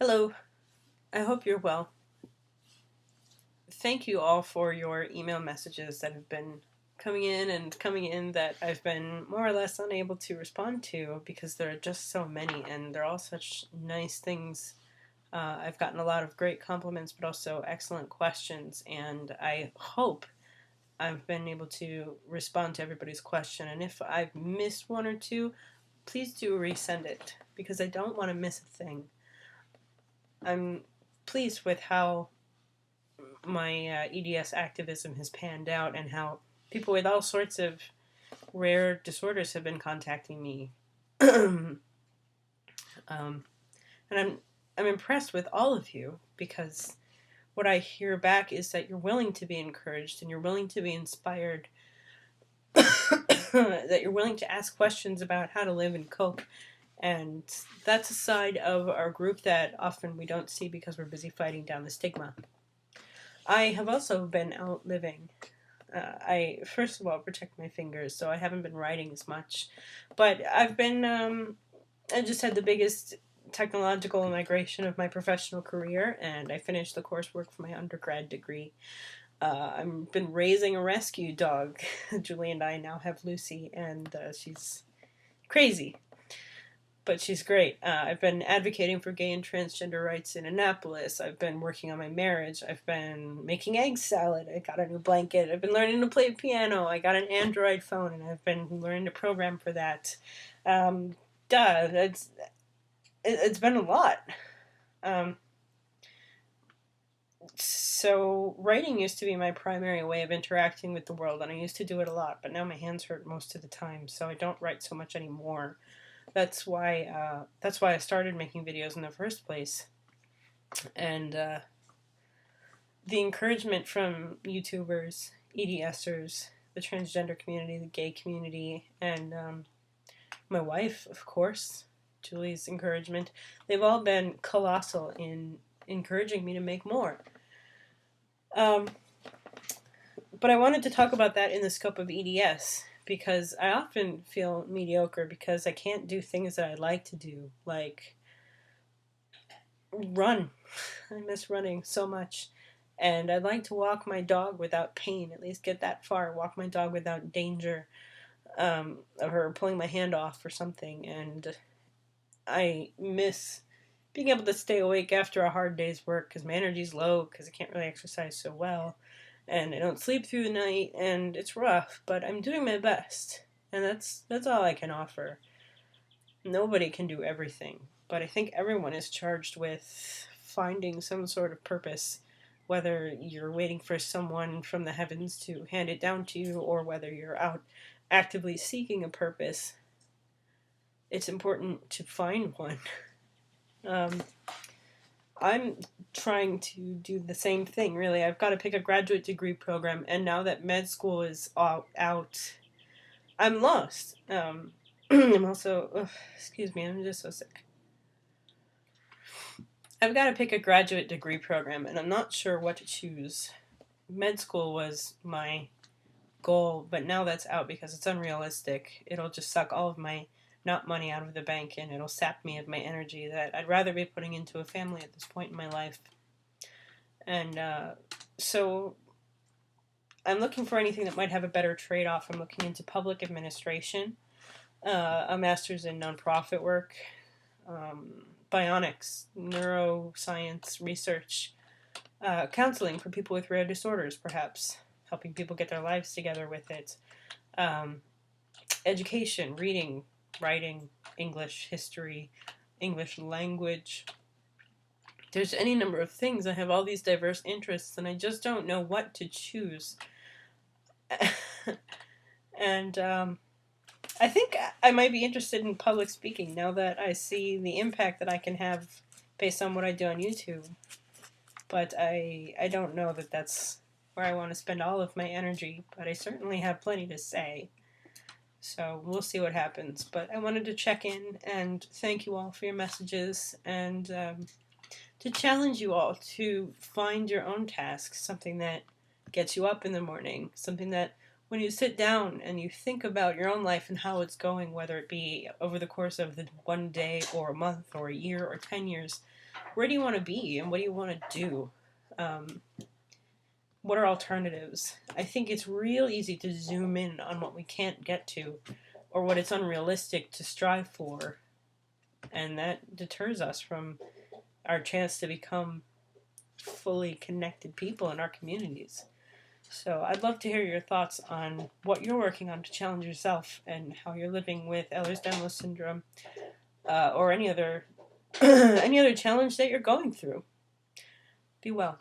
Hello, I hope you're well. Thank you all for your email messages that have been coming in that I've been more or less unable to respond to because there are just so many and they're all such nice things. I've gotten a lot of great compliments, but also excellent questions, and I hope I've been able to respond to everybody's question. And if I've missed one or two, please do resend it because I don't want to miss a thing. I'm pleased with how my EDS activism has panned out and how people with all sorts of rare disorders have been contacting me. And I'm impressed with all of you because what I hear back is that you're willing to be encouraged and you're willing to be inspired, that you're willing to ask questions about how to live and cope. And that's a side of our group that often we don't see because we're busy fighting down the stigma. I have also been out living. I first of all protect my fingers, so I haven't been writing as much. But I just had the biggest technological migration of my professional career, and I finished the coursework for my undergrad degree. I've been raising a rescue dog. Julie and I now have Lucy, and she's crazy, but she's great. I've been advocating for gay and transgender rights in Annapolis. I've been working on my marriage. I've been making egg salad. I got a new blanket. I've been learning to play piano. I got an Android phone, and I've been learning to program for that. It's been a lot. So writing used to be my primary way of interacting with the world, and I used to do it a lot. But now my hands hurt most of the time, so I don't write so much anymore. That's why I started making videos in the first place. And the encouragement from YouTubers, EDSers, the transgender community, the gay community, and my wife, of course, Julie's encouragement, they've all been colossal in encouraging me to make more. But I wanted to talk about that in the scope of EDS because I often feel mediocre because I can't do things that I like to do, like run. I miss running so much. And I'd like to walk my dog without pain, at least get that far, walk my dog without danger of her pulling my hand off or something. And I miss being able to stay awake after a hard day's work because my energy's low because I can't really exercise so well. And I don't sleep through the night, and it's rough, but I'm doing my best. And that's all I can offer. Nobody can do everything, but I think everyone is charged with finding some sort of purpose, whether you're waiting for someone from the heavens to hand it down to you or whether you're out actively seeking a purpose. It's important to find one. I'm trying to do the same thing, really. I've got to pick a graduate degree program, and now that med school is out, I'm lost. I'm also, excuse me, I'm just so sick. I've got to pick a graduate degree program, and I'm not sure what to choose. Med school was my goal, but now that's out because it's unrealistic. It'll just suck all of my not money out of the bank, and it'll sap me of my energy that I'd rather be putting into a family at this point in my life. And so I'm looking for anything that might have a better trade-off. I'm looking into public administration, a master's in nonprofit work, bionics, neuroscience research, counseling for people with rare disorders, perhaps, helping people get their lives together with it, education, reading, writing, English, history, English language. There's any number of things. I have all these diverse interests, and I just don't know what to choose. And I think I might be interested in public speaking now that I see the impact that I can have based on what I do on YouTube. But I don't know that that's where I want to spend all of my energy, but I certainly have plenty to say. So we'll see what happens. But I wanted to check in and thank you all for your messages and to challenge you all to find your own tasks, something that gets you up in the morning, something that when you sit down and you think about your own life and how it's going, whether it be over the course of the one day or a month or a year or 10 years, where do you want to be and what do you want to do? Um, what are alternatives? I think it's real easy to zoom in on what we can't get to or what it's unrealistic to strive for, and that deters us from our chance to become fully connected people in our communities. So I'd love to hear your thoughts on what you're working on to challenge yourself and how you're living with Ehlers-Danlos syndrome, or any other any other challenge that you're going through. Be well.